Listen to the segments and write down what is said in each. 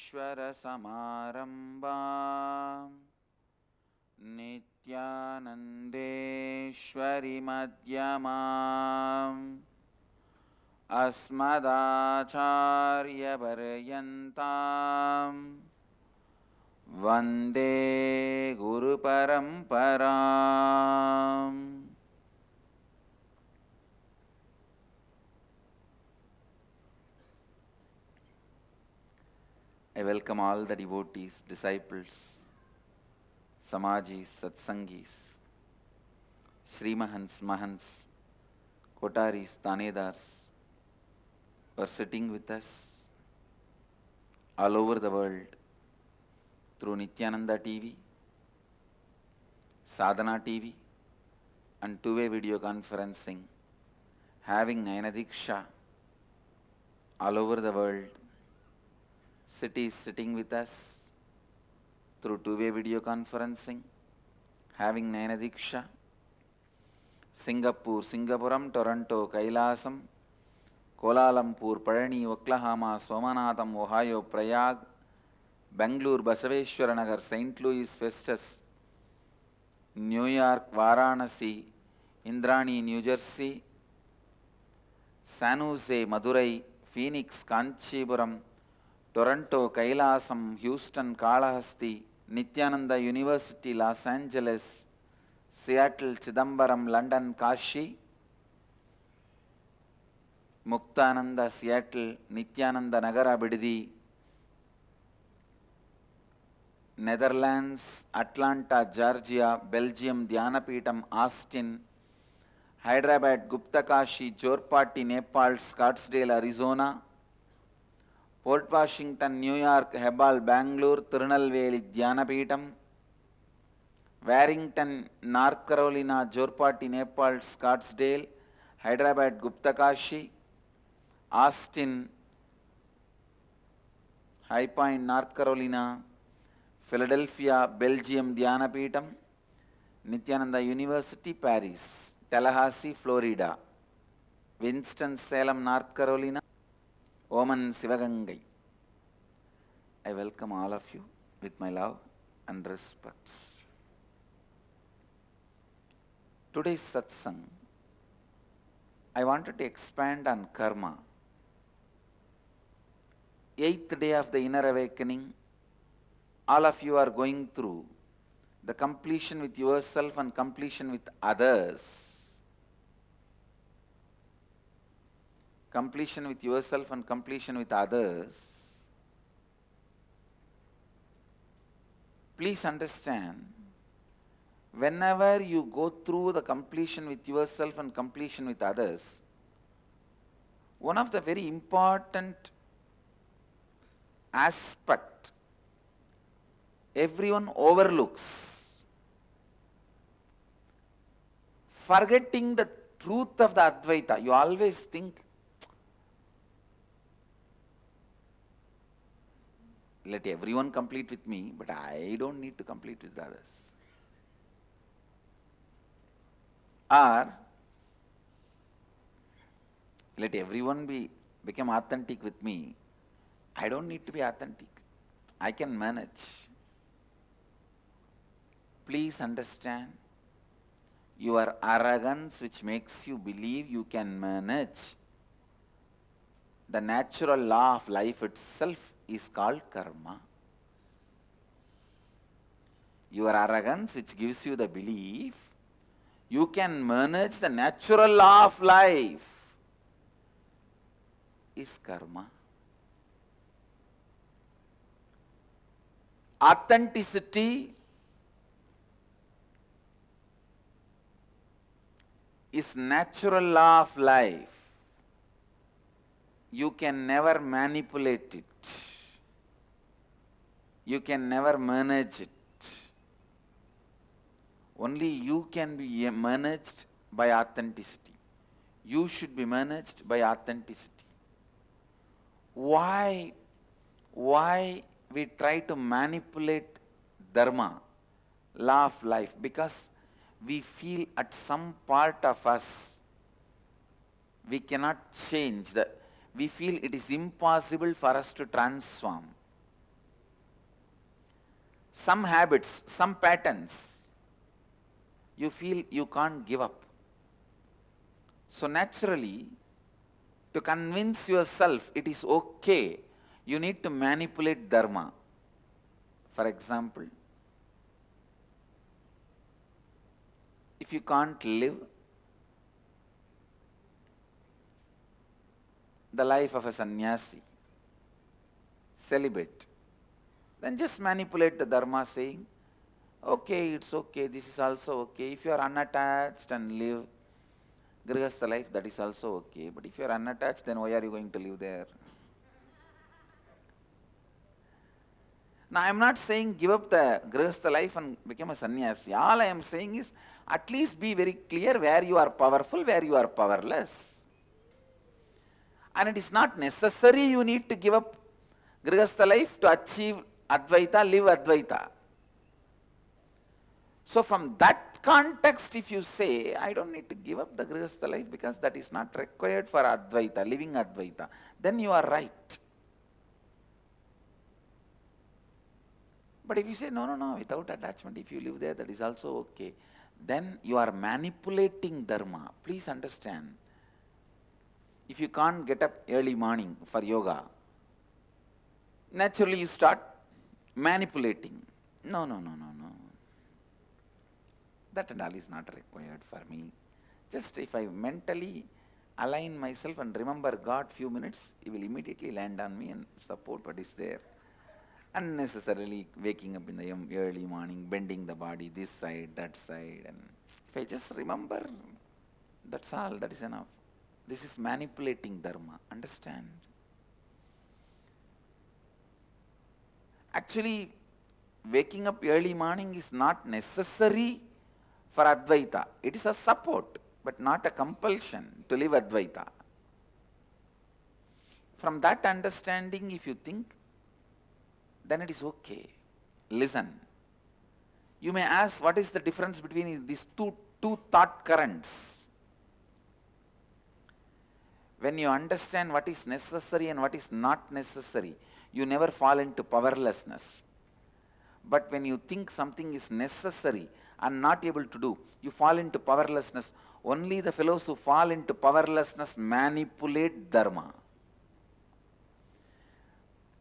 Shankaracharyaparyantam Nityanandeshwari Madhyamam Asmadacharyaparyantam Vande Guru Paramparam. I welcome all the devotees, disciples, Samajis, Satsangis, Srimahans, Mahans, Kotaris, Tanedars, who are sitting with us all over the world through Nithyananda TV, Sadhana TV, and two-way video conferencing, having Nayana all over the world. Cities sitting with us through two-way video conferencing, having Nayana Singapore, Singapuram, Toronto, Kailasam, Kuala Lumpur, Parani, Oklahoma, Somanatham, Ohio, Prayag, Bangalore, Basaveshwaranagar, St. Louis, Festus, New York, Varanasi, Indrani, New Jersey, San Jose, Madurai, Phoenix, Kanchipuram, Toronto, Kailasam, Houston, Kalahasti, Nithyananda University, Los Angeles, Seattle, Chidambaram, London, Kashi, Muktananda, Seattle, Nithyananda Nagara, Bididi, Netherlands, Atlanta, Georgia, Belgium, Dhyanapeetam, Austin, Hyderabad, Gupta Kashi, Jorpati, Nepal, Scottsdale, Arizona, Port Washington, New York, Hebal, Bangalore, Tirunelveli, Dhyanapeetam, Warrington, North Carolina, Jorpati, Nepal, Scottsdale, Hyderabad, Gupta Kashi, Austin, High Point, North Carolina, Philadelphia, Belgium, Dhyanapeetam, Nithyananda University, Paris, Tallahassee, Florida, Winston-Salem, North Carolina, Oman, Sivagangai. I welcome all of you with my love and respects. Today's satsang, I wanted to expand on karma. 8th day of the inner awakening, all of you are going through the completion with yourself and completion with others. Completion with yourself and completion with others. Please understand, whenever you go through the completion with yourself and completion with others, one of the very important aspect everyone overlooks, forgetting the truth of the Advaitha. You always think, let everyone complete with me, but I don't need to complete with others. Or, let everyone become authentic with me. I don't need to be authentic. I can manage. Please understand, your arrogance which makes you believe you can manage the natural law of life itself is called karma. Your arrogance which gives you the belief you can manage the natural law of life is karma. Authenticity is natural law of life. You can never manipulate it. You can never manage it. Only you can be managed by authenticity. You should be managed by authenticity. Why we try to manipulate Dharma, law of life? Because we feel at some part of us we cannot change. We feel it is impossible for us to transform. some habits, some patterns, you feel you can't give up. So naturally, to convince yourself it is okay, you need to manipulate Dharma. For example, if you can't live the life of a sannyasi, celibate, then just manipulate the Dharma saying, okay, it's okay, this is also okay. If you are unattached and live Grihastha life, that is also okay. But if you are unattached, then why are you going to live there? Now, I am not saying give up the Grihastha life and become a sannyasi. All I am saying is at least be very clear where you are powerful, where you are powerless. And it is not necessary you need to give up Grihastha life to achieve Advaitha, live Advaitha. So from that context, if you say, I don't need to give up the Grihastha life because that is not required for Advaitha, living Advaitha, then you are right. But if you say, no, without attachment, if you live there, that is also okay, then you are manipulating Dharma. Please understand. If you can't get up early morning for yoga, naturally you start manipulating. No. That and all is not required for me. Just if I mentally align myself and remember God few minutes, He will immediately land on me and support what is there. Unnecessarily waking up in the early morning, bending the body this side, that side. And if I just remember, that's all, that is enough. This is manipulating Dharma. Understand? Actually, waking up early morning is not necessary for Advaita. It is a support, but not a compulsion to live Advaita. From that understanding, if you think, then it is okay. Listen. You may ask, what is the difference between these two thought currents? When you understand what is necessary and what is not necessary, you never fall into powerlessness. But when you think something is necessary and not able to do, you fall into powerlessness. Only the fellows who fall into powerlessness manipulate Dharma.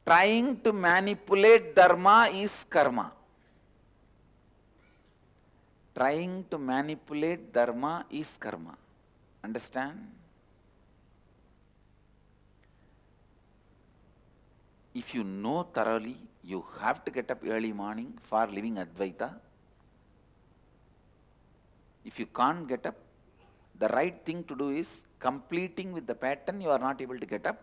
Trying to manipulate Dharma is karma. Trying to manipulate Dharma is karma. Understand? If you know thoroughly, you have to get up early morning for living Advaita. If you can't get up, the right thing to do is completing with the pattern you are not able to get up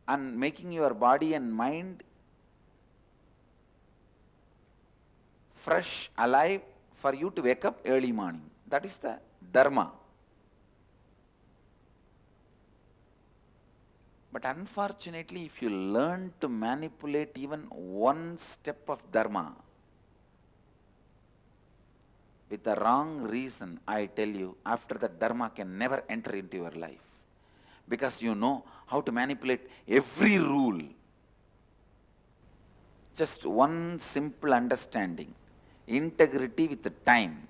and making your body and mind fresh, alive for you to wake up early morning. That is the Dharma. But unfortunately, if you learn to manipulate even one step of Dharma with the wrong reason, I tell you, after that Dharma can never enter into your life. Because you know how to manipulate every rule. Just one simple understanding. Integrity with the time.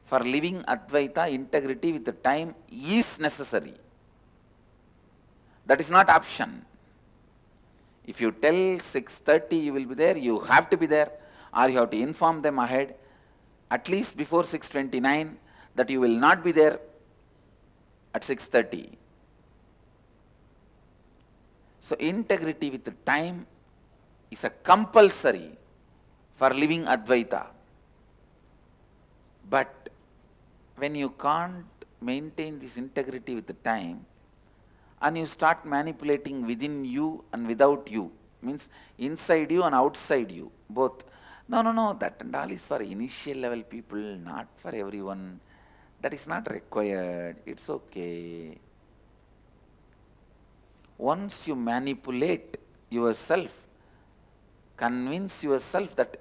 For living Advaita, integrity with the time is necessary. That is not option. If you tell 6:30 you will be there, you have to be there, or you have to inform them ahead, at least before 6:29, that you will not be there at 6:30. So integrity with the time is a compulsory for living Advaita. But when you can't maintain this integrity with the time, and you start manipulating within you and without you, means inside you and outside you, both. No, that and all is for initial level people, not for everyone. That is not required. It's okay. Once you manipulate yourself, convince yourself that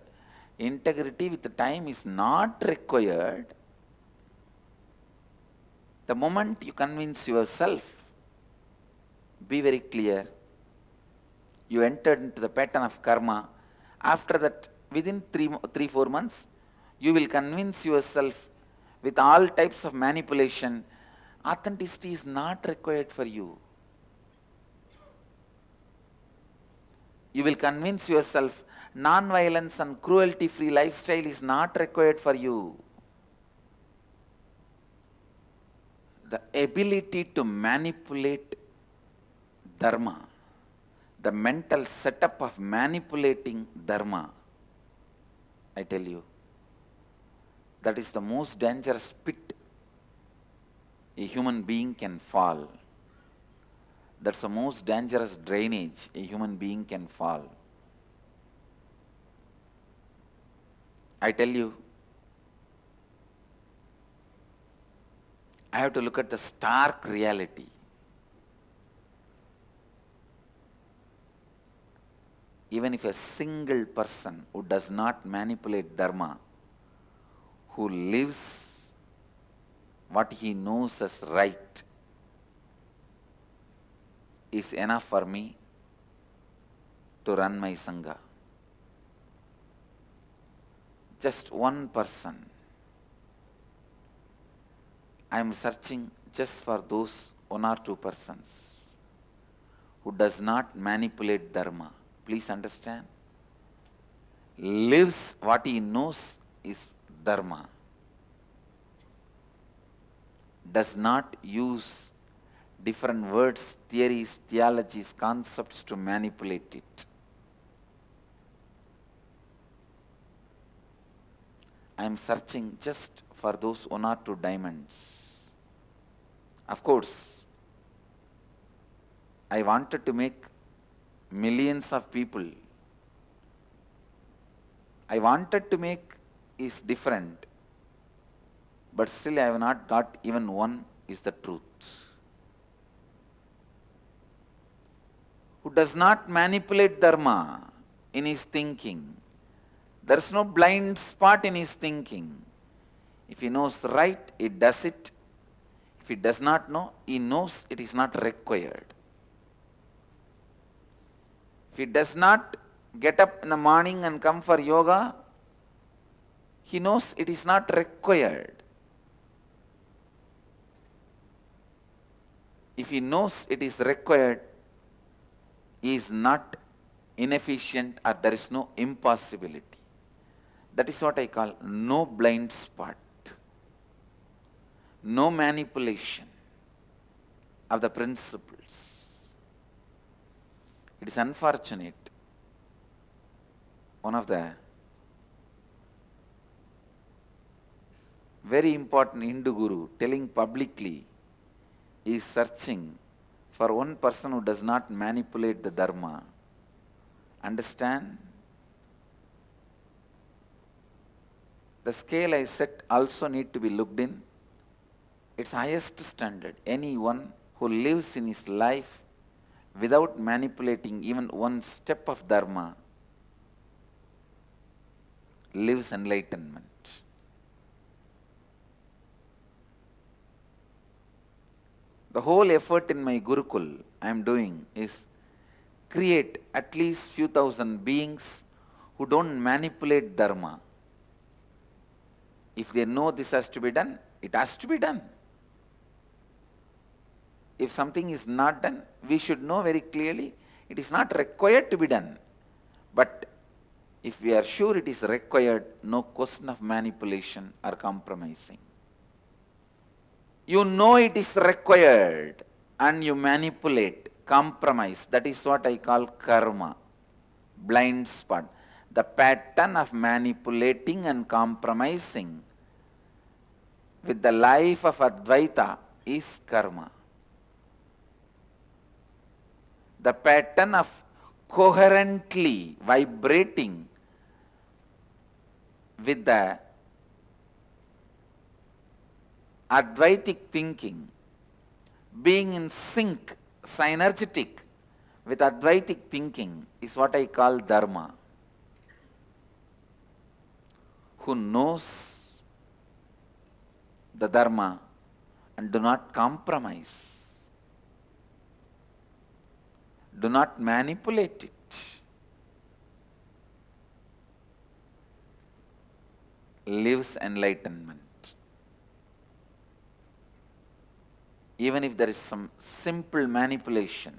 integrity with the time is not required, the moment you convince yourself, be very clear, You entered into the pattern of karma. After that, within 4 months, you will convince yourself with all types of manipulation, authenticity is not required for you. You will convince yourself non-violence and cruelty-free lifestyle is not required for you. The ability to manipulate dharma, the mental setup of manipulating dharma, I tell you, that is the most dangerous pit a human being can fall. That's the most dangerous drainage a human being can fall. I tell you, I have to look at the stark reality. Even if a single person who does not manipulate dharma, who lives what he knows as right, is enough for me to run my sangha. Just one person. I am searching just for those 1 or 2 persons who does not manipulate dharma. Please understand. Lives what he knows is dharma. Does not use different words, theories, theologies, concepts to manipulate it. I am searching just for those 1 or 2 diamonds. Of course, I wanted to make millions of people. I wanted to make is different, but still I have not got even one is the truth. Who does not manipulate dharma in his thinking. There is no blind spot in his thinking. If he knows right, he does it. If he does not know, he knows it is not required. If he does not get up in the morning and come for yoga, he knows it is not required. If he knows it is required, he is not inefficient or there is no impossibility. That is what I call no blind spot, no manipulation of the principles. It is unfortunate. One of the very important Hindu guru telling publicly he is searching for one person who does not manipulate the dharma. Understand? The scale I set also need to be looked in. Its highest standard. Anyone who lives in his life without manipulating even one step of dharma lives enlightenment. The whole effort in my Gurukul I am doing is create at least few thousand beings who don't manipulate dharma. If they know this has to be done, it has to be done. If something is not done, we should know very clearly it is not required to be done. But if we are sure it is required, no question of manipulation or compromising. You know it is required and you manipulate, compromise. That is what I call karma, blind spot. The pattern of manipulating and compromising with the life of Advaitha is karma. The pattern of coherently vibrating with the Advaitic thinking, being in sync, synergetic with Advaitic thinking is what I call Dharma. Who knows the Dharma and do not compromise, do not manipulate it. lives enlightenment. Even if there is some simple manipulation,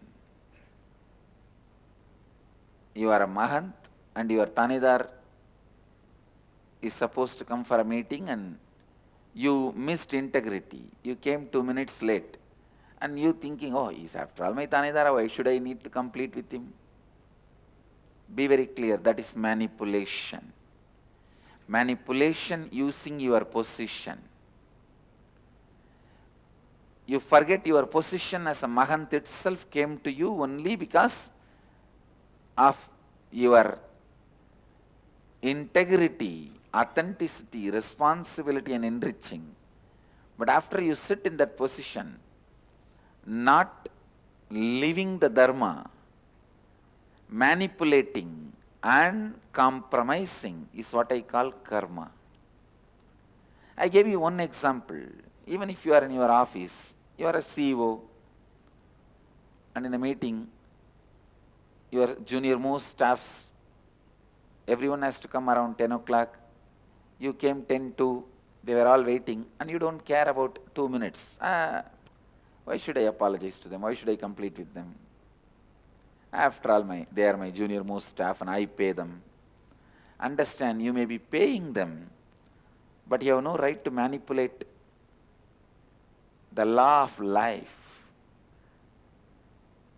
you are a Mahant and your Tanidar is supposed to come for a meeting and you missed integrity. You came 2 minutes late and you thinking, oh, he's after all my Tanidara, why should I need to complete with him? Be very clear, that is manipulation. Manipulation using your position. You forget your position as a Mahant itself came to you only because of your integrity, authenticity, responsibility and enriching. But after you sit in that position, not living the Dharma, manipulating and compromising is what I call karma. I gave you one example. Even if you are in your office, you are a CEO, and in a meeting, your junior most staffs, everyone has to come around 10 o'clock. You came 10 to, they were all waiting, and you don't care about 2 minutes. Why should I apologize to them? Why should I complete with them? After all, they are my junior most staff and I pay them. Understand, you may be paying them, but you have no right to manipulate the law of life,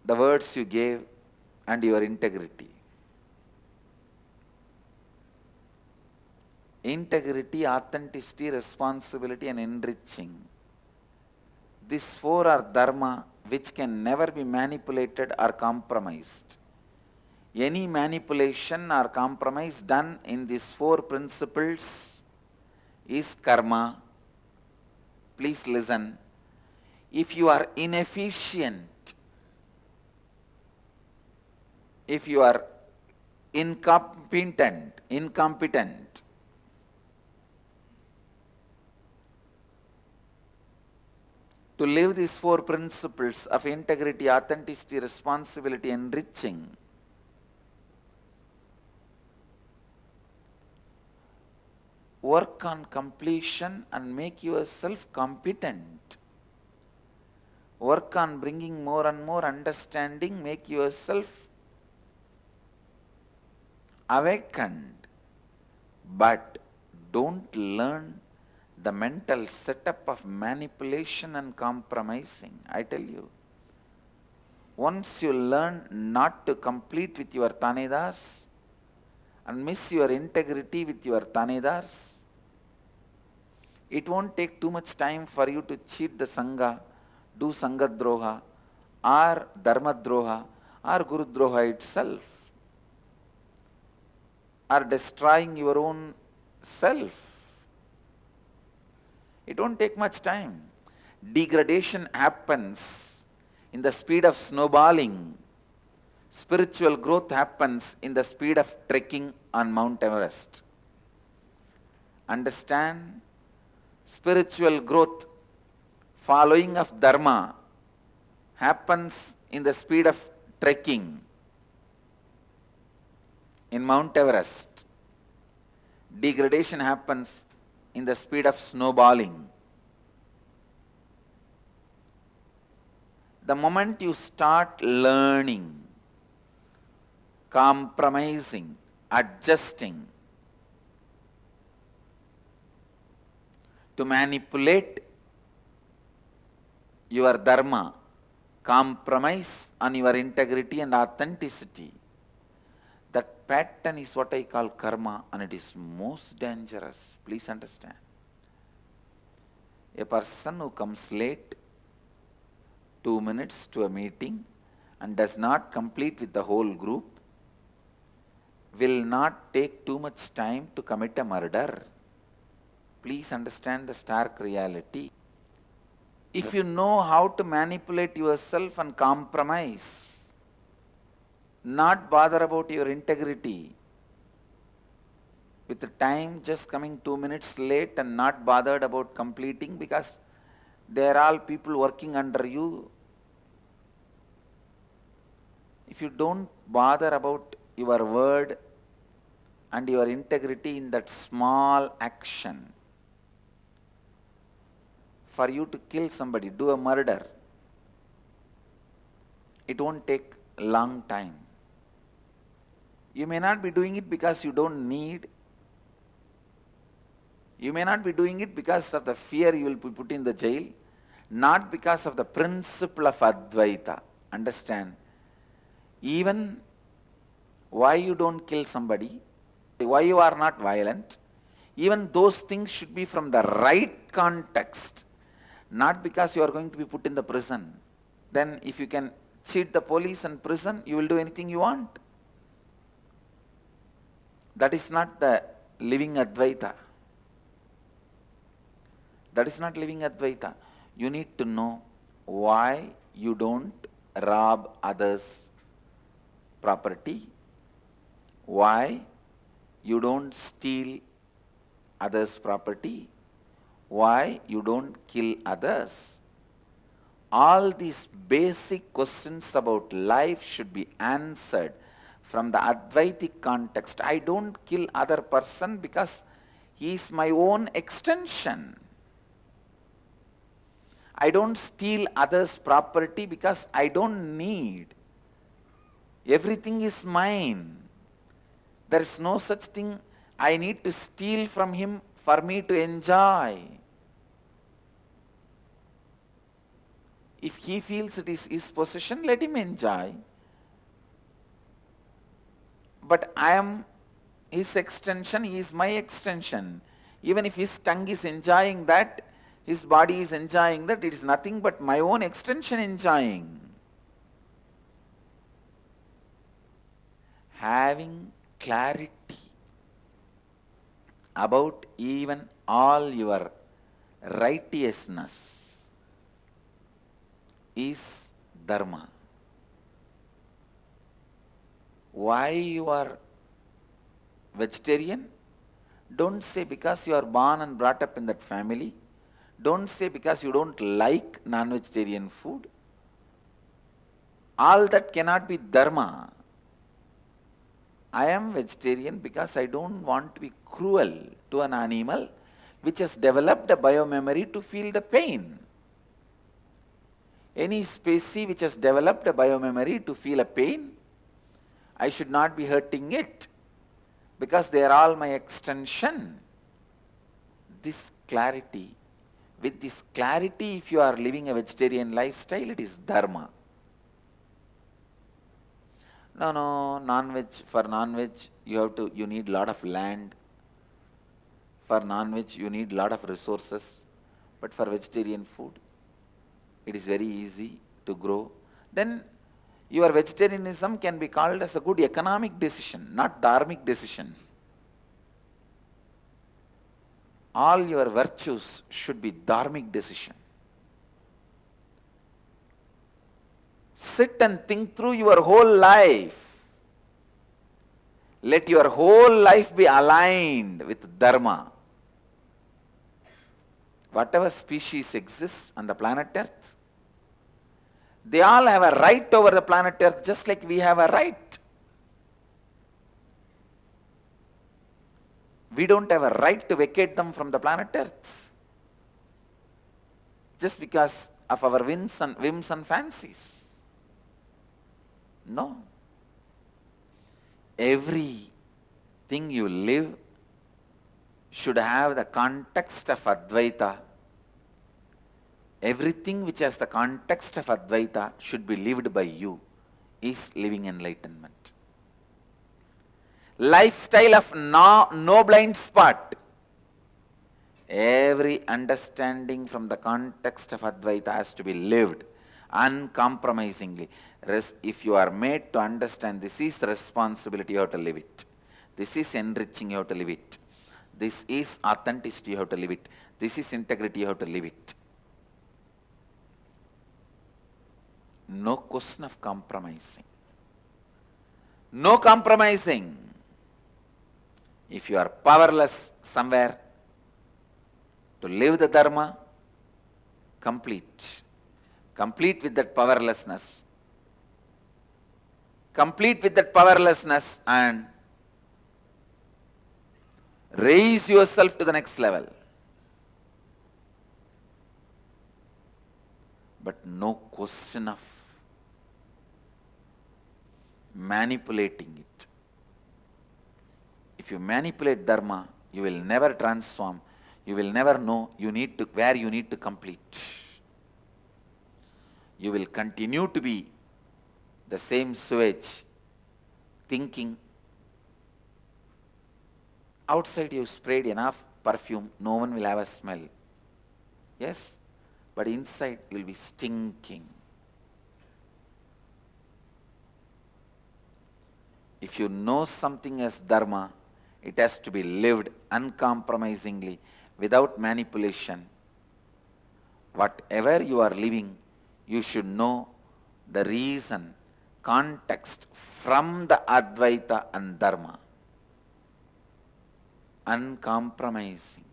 the words you gave and your integrity. Integrity, authenticity, responsibility and enriching. These four are dharma which can never be manipulated or compromised. Any manipulation or compromise done in these four principles is karma. Please listen. If you are inefficient, if you are incompetent, to live these four principles of integrity, authenticity, responsibility, enriching, work on completion and make yourself competent. Work on bringing more and more understanding, make yourself awakened. But don't learn the mental setup of manipulation and compromising. I tell you, once you learn not to complete with your Tanedars and miss your integrity with your Tanedars, it won't take too much time for you to cheat the Sangha, do Sangadroha or Dharmadroha or Gurudroha itself, or destroying your own self. It won't take much time. Degradation happens in the speed of snowballing. Spiritual growth happens in the speed of trekking on Mount Everest. Understand? Spiritual growth, following of Dharma, happens in the speed of trekking in Mount Everest. Degradation happens in the speed of snowballing. The moment you start learning, compromising, adjusting to manipulate your dharma, compromise on your integrity and authenticity, that pattern is what I call karma, and it is most dangerous. Please understand. A person who comes late 2 minutes to a meeting and does not complete with the whole group will not take too much time to commit a murder. Please understand the stark reality. If you know how to manipulate yourself and compromise, not bother about your integrity, with the time just coming 2 minutes late and not bothered about completing because they are all people working under you. If you don't bother about your word and your integrity in that small action. For you to kill somebody, do a murder, it won't take a long time. You may not be doing it because you don't need. You may not be doing it because of the fear you will be put in the jail, not because of the principle of Advaitha. Understand? Even why you don't kill somebody, why you are not violent, even those things should be from the right context, not because you are going to be put in the prison. Then if you can cheat the police and prison, you will do anything you want. That is not the living Advaitha. That is not living Advaitha. You need to know why you don't rob others' property, why you don't steal others' property, why you don't kill others. All these basic questions about life should be answered from the Advaitic context. I don't kill other person because he is my own extension. I don't steal others' property because I don't need. Everything is mine. There is no such thing I need to steal from him for me to enjoy. If he feels it is his possession, let him enjoy. But I am his extension, he is my extension. Even if his tongue is enjoying that, his body is enjoying that, it is nothing but my own extension enjoying. Having clarity about even all your righteousness is Dharma. Why you are vegetarian? Don't say because you are born and brought up in that family. Don't say because you don't like non-vegetarian food. All that cannot be Dharma. I am vegetarian because I don't want to be cruel to an animal which has developed a biomemory to feel the pain. Any species which has developed a biomemory to feel a pain, I should not be hurting it because they are all my extension. This clarity, with this clarity, if you are living a vegetarian lifestyle, it is Dharma. No, non-veg, for non-veg you need lot of land. For non-veg you need lot of resources. But for vegetarian food, it is very easy to grow. Then your vegetarianism can be called as a good economic decision, not dharmic decision. All your virtues should be dharmic decision. Sit and think through your whole life. Let your whole life be aligned with Dharma. Whatever species exists on the planet Earth, they all have a right over the planet Earth just like we have a right. We don't have a right to vacate them from the planet Earth just because of our whims and fancies. No. Everything you live should have the context of Advaita. Everything which has the context of Advaita should be lived by you is living enlightenment. Lifestyle of no blind spot. Every understanding from the context of Advaita has to be lived uncompromisingly. If you are made to understand this is responsibility, you have to live it. This is enriching, you have to live it. This is authenticity, you have to live it. This is integrity, you have to live it. No question of compromising. No compromising. If you are powerless somewhere to live the Dharma, complete. Complete with that powerlessness. Complete with that powerlessness and Raise yourself to the next level. But no question of manipulating it. If you manipulate Dharma, you will never transform. You will never know where you need to complete. You will continue to be the same sewage, thinking outside you sprayed enough perfume, no one will have a smell. Yes, but inside you will be stinking. If you know something as Dharma, it has to be lived uncompromisingly, without manipulation. Whatever you are living, you should know the reason, context from the Advaitha and Dharma. Uncompromising,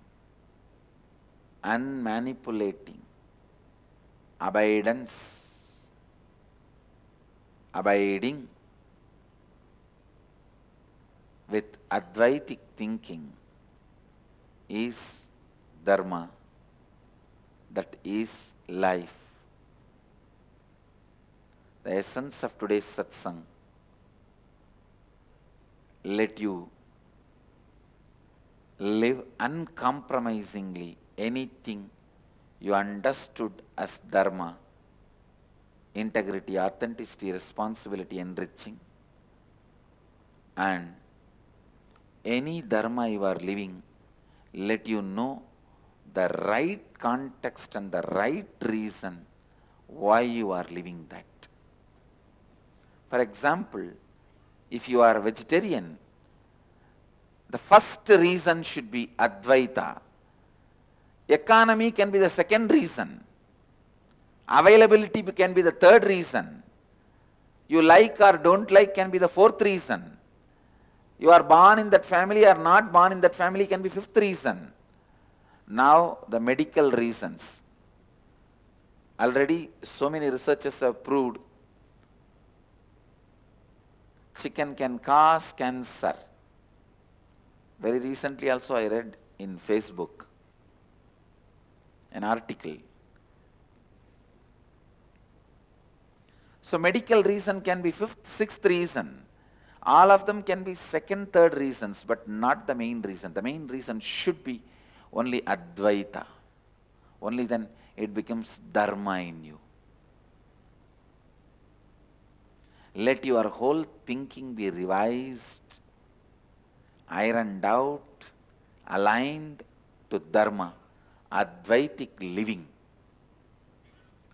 unmanipulating, abidance, abiding with Advaitic thinking is Dharma, that is life. The essence of today's satsang, let you live uncompromisingly anything you understood as Dharma, integrity, authenticity, responsibility, enriching, and any Dharma you are living, let you know the right context and the right reason why you are living that. For example, if you are vegetarian, the first reason should be Advaitha. Economy can be the second reason. Availability can be the third reason. You like or don't like can be the fourth reason. You are born in that family or not born in that family can be fifth reason. Now the medical reasons. Already so many researchers have proved chicken can cause cancer. Very recently also I read in Facebook an article. So medical reason can be fifth, sixth reason. All of them can be second, third reasons, but not the main reason. The main reason should be only Advaitha. Only then it becomes Dharma in you. Let your whole thinking be revised, ironed out, aligned to Dharma, Advaitic living,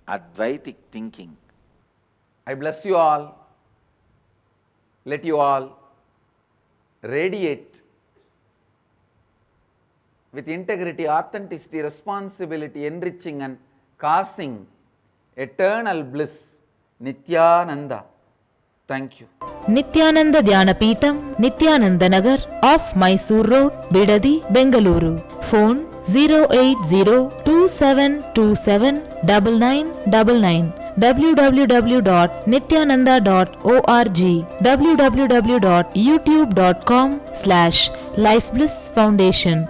Advaitic thinking. I bless you all. Let you all radiate with integrity, authenticity, responsibility, enriching and causing eternal bliss. Nithyananda. Thank you. Nithyananda Dhyanapeetham, Nithyananda Nagar, off Mysore Road, Bidadi, Bengaluru. Phone 08027279999. www.nithyananda.org, www.youtube.com/Life Bliss Foundation.